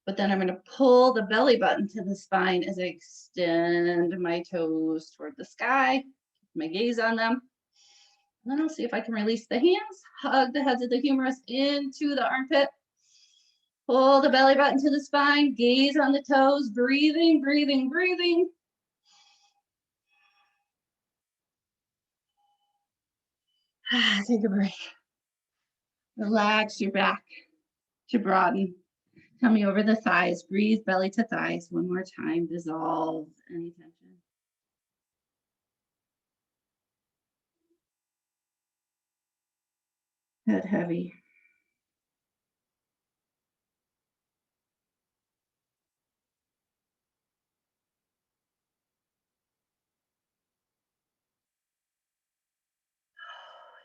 But then I'm going to pull the belly button to the spine as I extend my toes toward the sky, keep my gaze on them. And then I'll see if I can release the hands, hug the heads of the humerus into the armpit. Pull the belly button to the spine, gaze on the toes, breathing, breathing, breathing. Take a break. Relax your back to broaden. Tummy over the thighs. Breathe belly to thighs. One more time. Dissolve any tension. Head heavy.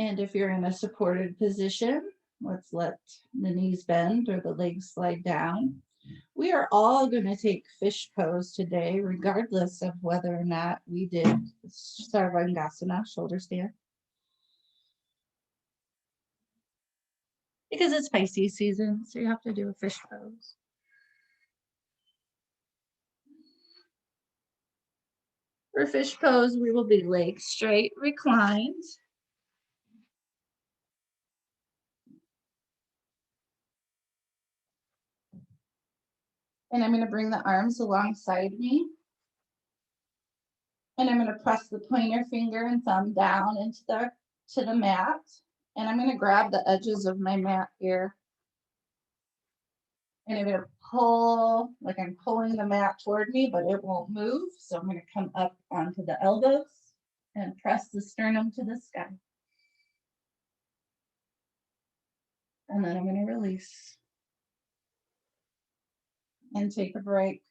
And if you're in a supported position, let's let the knees bend or the legs slide down. We are all going to take fish pose today, regardless of whether or not we did Sarvangasana, shoulder stand. Because it's Pisces season, so you have to do a fish pose. For fish pose, we will be legs straight, reclined. And I'm going to bring the arms alongside me. And I'm going to press the pointer finger and thumb down into the mat. And I'm going to grab the edges of my mat here. And I'm going to pull, like I'm pulling the mat toward me, but it won't move. So I'm going to come up onto the elbows and press the sternum to the sky. And then I'm going to release and take a break.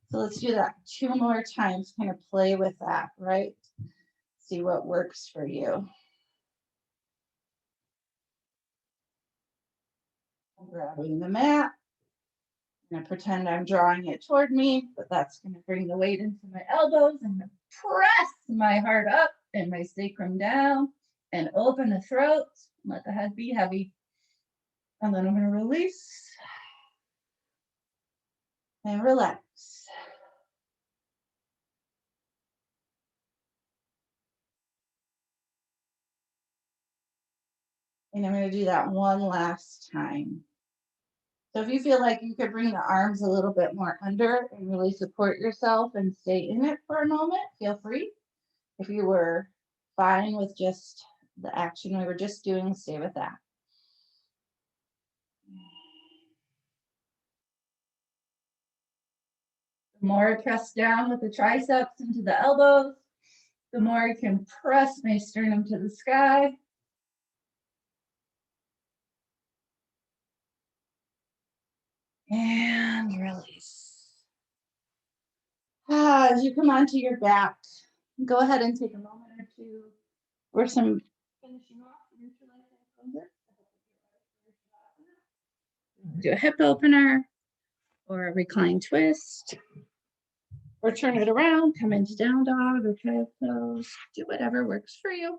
So let's do that 2 more times, kind of play with that, right? See what works for you. I'm grabbing the mat. I'm going to pretend I'm drawing it toward me, but that's going to bring the weight into my elbows and press my heart up and my sacrum down and open the throat. Let the head be heavy. And then I'm going to release and relax. And I'm going to do that one last time. So if you feel like you could bring the arms a little bit more under and really support yourself and stay in it for a moment, feel free. If you were fine with just the action we were just doing, stay with that. The more I press down with the triceps into the elbows, the more I can press my sternum to the sky. And release. As you come onto your back, go ahead and take a moment or two for some finishing off. Do a hip opener or a recline twist, or turn it around, come into down dog or child pose. Do whatever works for you.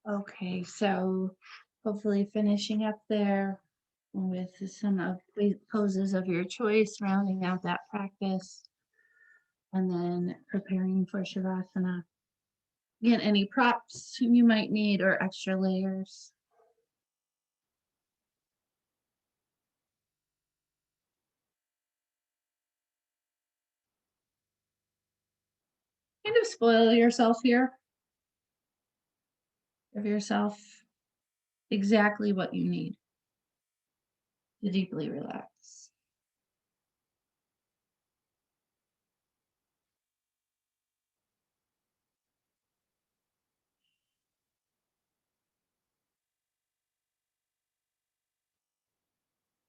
Okay, so hopefully finishing up there with some of the poses of your choice, rounding out that practice, and then preparing for Shavasana. Again, any props you might need or extra layers. Kind of spoil yourself here. Give yourself exactly what you need to deeply relax.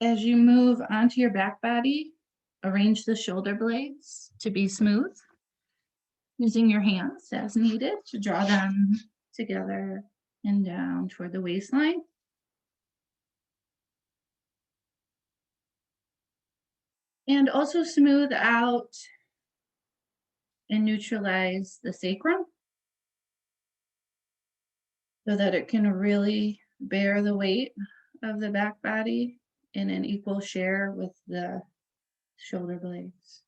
As you move onto your back body, arrange the shoulder blades to be smooth, using your hands as needed to draw them together and down toward the waistline. And also smooth out and neutralize the sacrum so that it can really bear the weight of the back body in an equal share with the shoulder blades.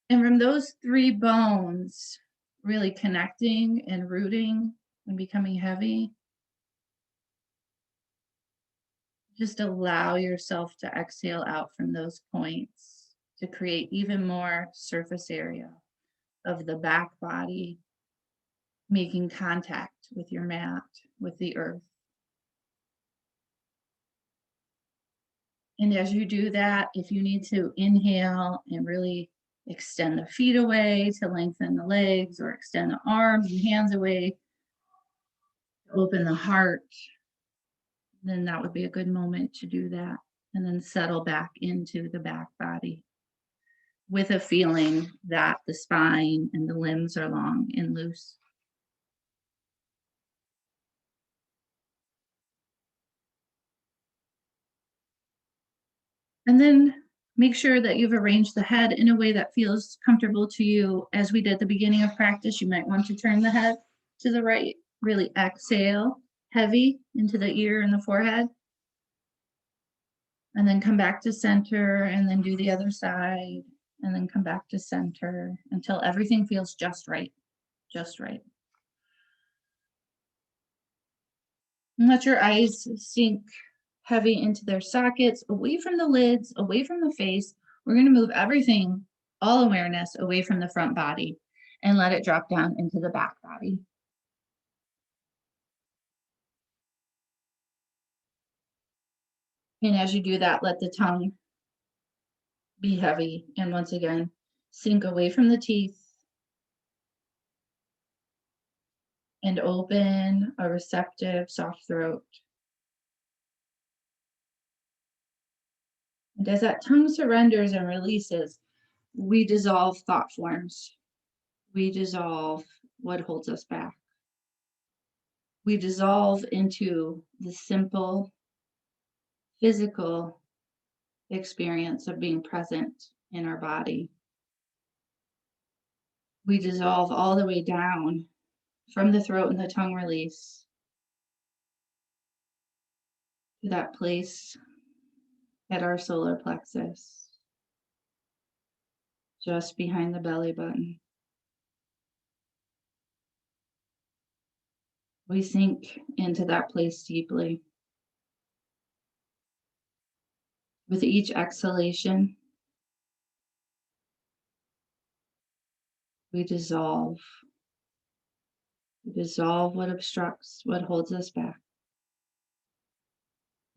And from those three bones really connecting and rooting and becoming heavy, just allow yourself to exhale out from those points to create even more surface area of the back body, making contact with your mat, with the earth. And as you do that, if you need to inhale and really extend the feet away to lengthen the legs, or extend the arms and hands away to open the heart, then that would be a good moment to do that. And then settle back into the back body with a feeling that the spine and the limbs are long and loose. And then make sure that you've arranged the head in a way that feels comfortable to you. As we did at the beginning of practice, you might want to turn the head to the right. Really exhale heavy into the ear and the forehead. And then come back to center, and then do the other side, and then come back to center until everything feels just right, just right. And let your eyes sink heavy into their sockets, away from the lids, away from the face. We're going to move everything, all awareness, away from the front body and let it drop down into the back body. And as you do that, let the tongue be heavy. And once again, sink away from the teeth and open a receptive, soft throat. And as that tongue surrenders and releases, we dissolve thought forms. We dissolve what holds us back. We dissolve into the simple physical experience of being present in our body. We dissolve all the way down from the throat and the tongue release to that place at our solar plexus, just behind the belly button. We sink into that place deeply. With each exhalation, we dissolve. We dissolve what obstructs, what holds us back.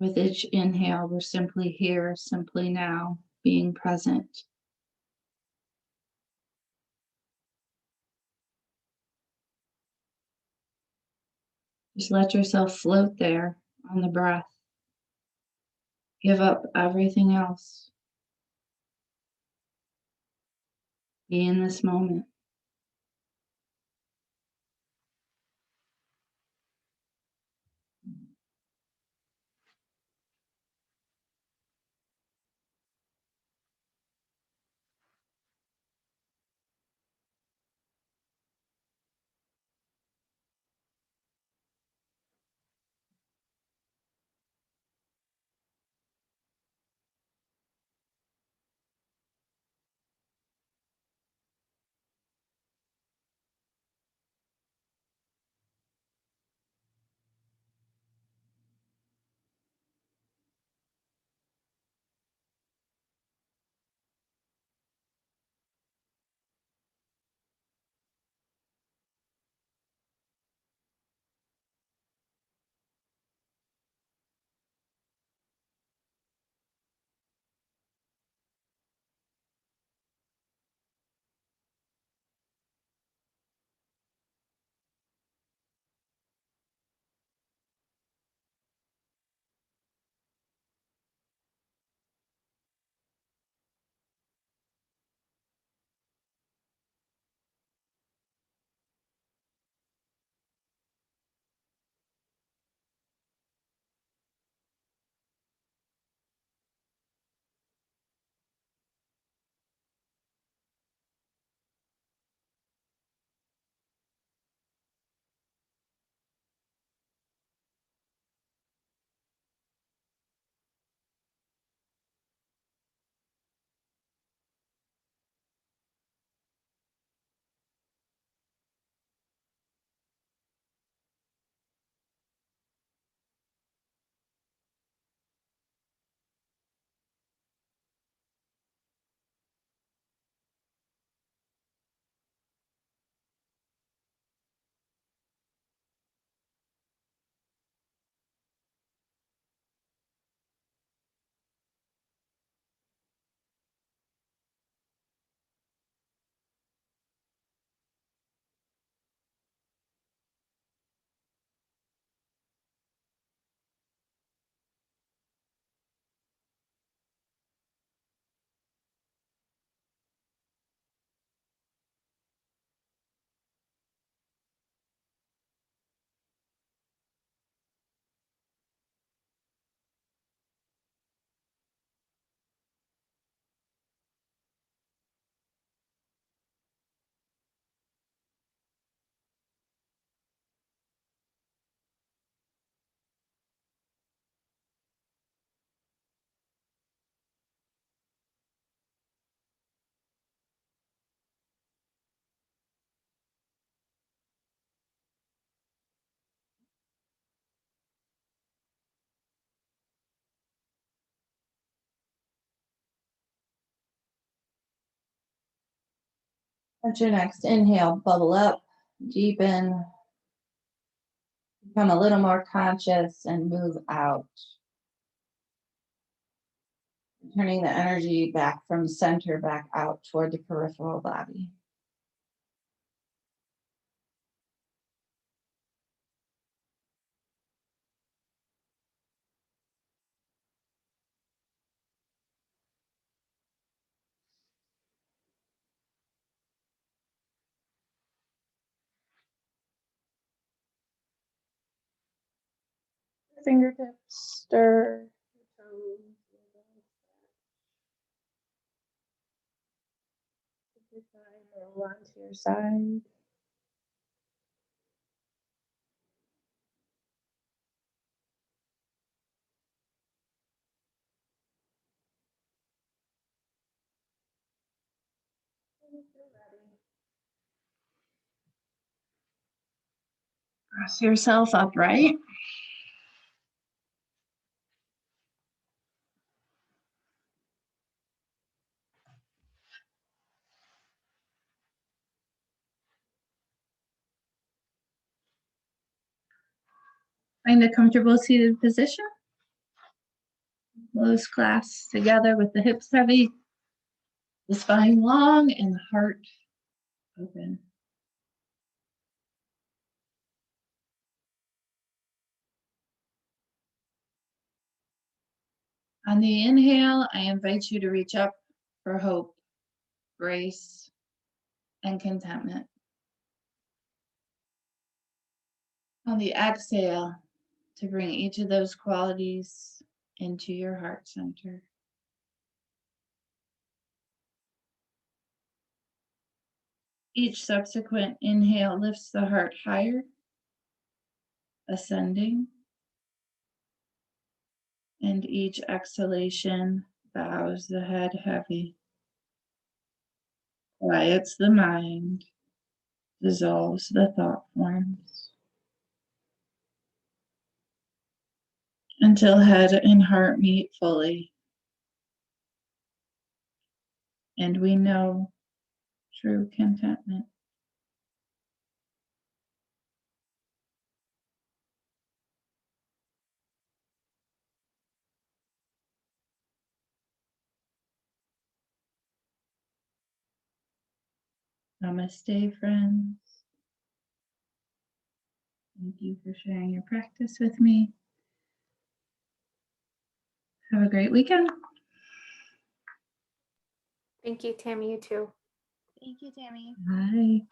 With each inhale, we're simply here, simply now, being present. Just let yourself float there on the breath. Give up everything else. Be in this moment. At your next inhale, bubble up, deepen, become a little more conscious and move out. Turning the energy back from center back out toward the peripheral body. Fingertips, stir your toes. Your side, roll onto your side. And if you're ready, press yourself upright. Find a comfortable seated position. Close clasps together with the hips heavy, the spine long, and the heart open. On the inhale, I invite you to reach up for hope, grace, and contentment. On the exhale, to bring each of those qualities into your heart center. Each subsequent inhale lifts the heart higher, ascending, and each exhalation bows the head heavy, quiets the mind, dissolves the thought forms, until head and heart meet fully, and we know true contentment. Namaste, friends. Thank you for sharing your practice with me. Have a great weekend. Thank you, Tammy. You too. Thank you, Tammy. Bye.